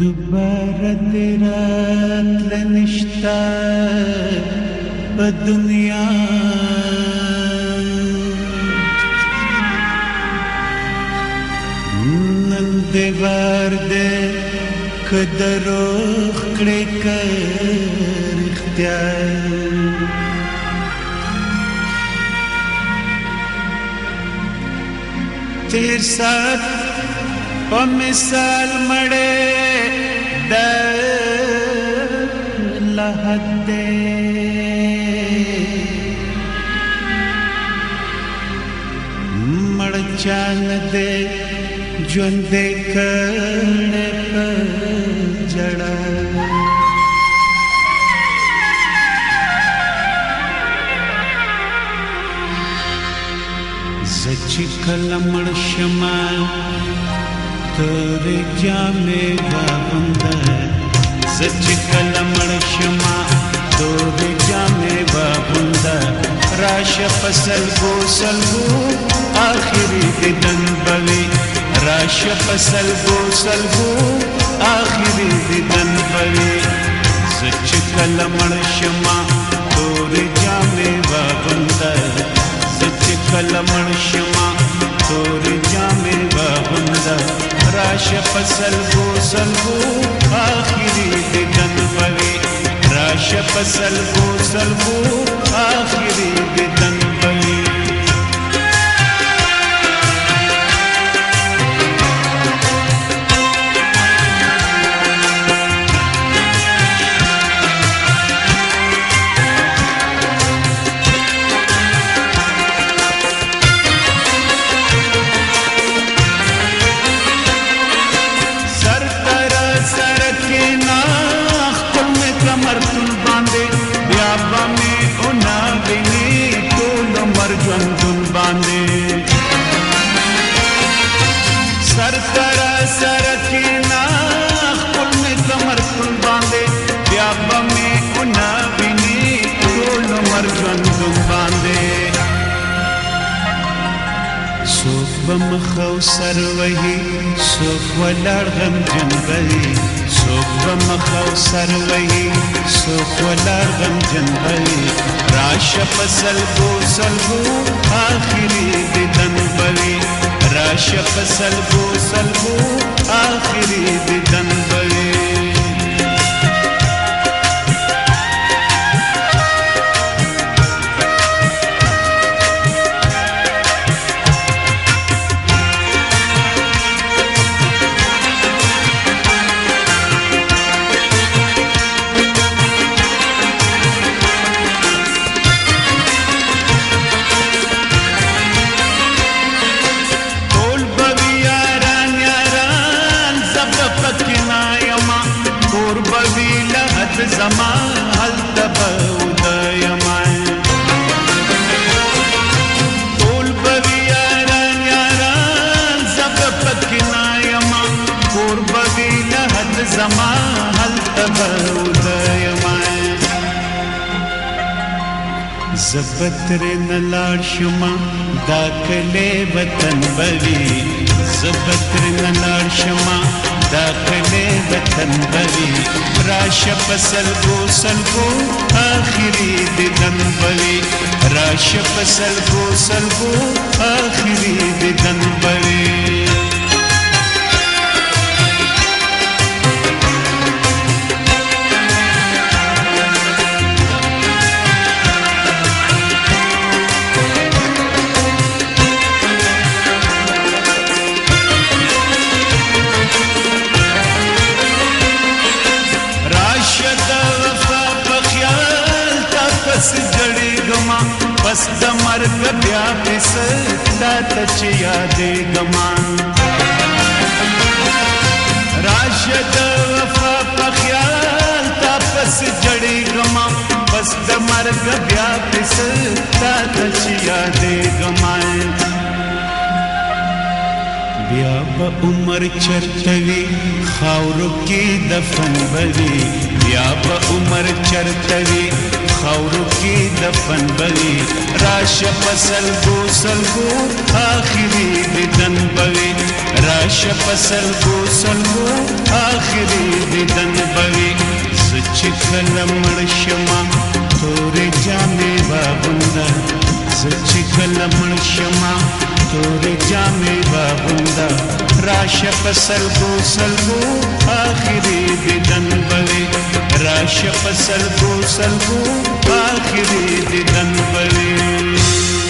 دوباره دیرت لنشتا بدنیا نن دیوار دے کدروخ کڑی کر اختیار تیر سات پا مثال مڑے دا لحد دے مڑ چان دے جون دے کڑے پر جڑا زچی کلمڑ شما تر جامے بابندہ زچی کلمڑ شما تر جامے بابندہ راش فصل گو سلگو آخری دیدن بوی راش فصل گو سلگو آخری دیدن بوی زچی کلمڑ شما تر جامے بابندہ زچی کلمڑ شما تور جامے بابندہ راش فصل گو سلگو آخری دیدن بوی راش فصل گو سلگو آخری دیدن بوی सर तरा सर की नाख पुल में कमर पुल बांधे व्यापा में उना बिनी टोल मर गंदुम बांधे सोख बम खौ सर वही सोख वलाड़ गम जनबरी सोख बम खौ सर वही सोख वलाड़ गम जनबरी राश फसल गो सलगो आखिरी दिदन बवी राश फसल गो सलगो आखिरी दिदन बवी زمان هل تبود یمان طول بوی یاران زب پکنا یمان کور بوی لحد زمان هل تبود یمان زبتر نلار شما داخل وطن بوی زبتر نلار شما داخل وطن بوی راش فصل گو سلگو آخری دیدن بوی راش فصل گو سلگو آخری دیدن بوی बस द मर्ग बया पिस तात च यादे गमान राशद वफा पख्याल तापस जड़ी गमा बस द मर्ग बया पिस तात च यादे गमान بیا با عمر چرتوی خاورو کی دفن بوی بیا با عمر چرتوی خاورو کی دفن بوی راش فصل گو سلگو آخری دیدن بوی راشه پسلګو سلګو آخري دیدن بوي زچ کله مړ شمه تورې جامې بابنده زچ کله مړ شمه تورې جامې بابنده راشه پسلګو سلګو آخري دیدن بوي راشه پسلګو سلګو آخري دیدن بوي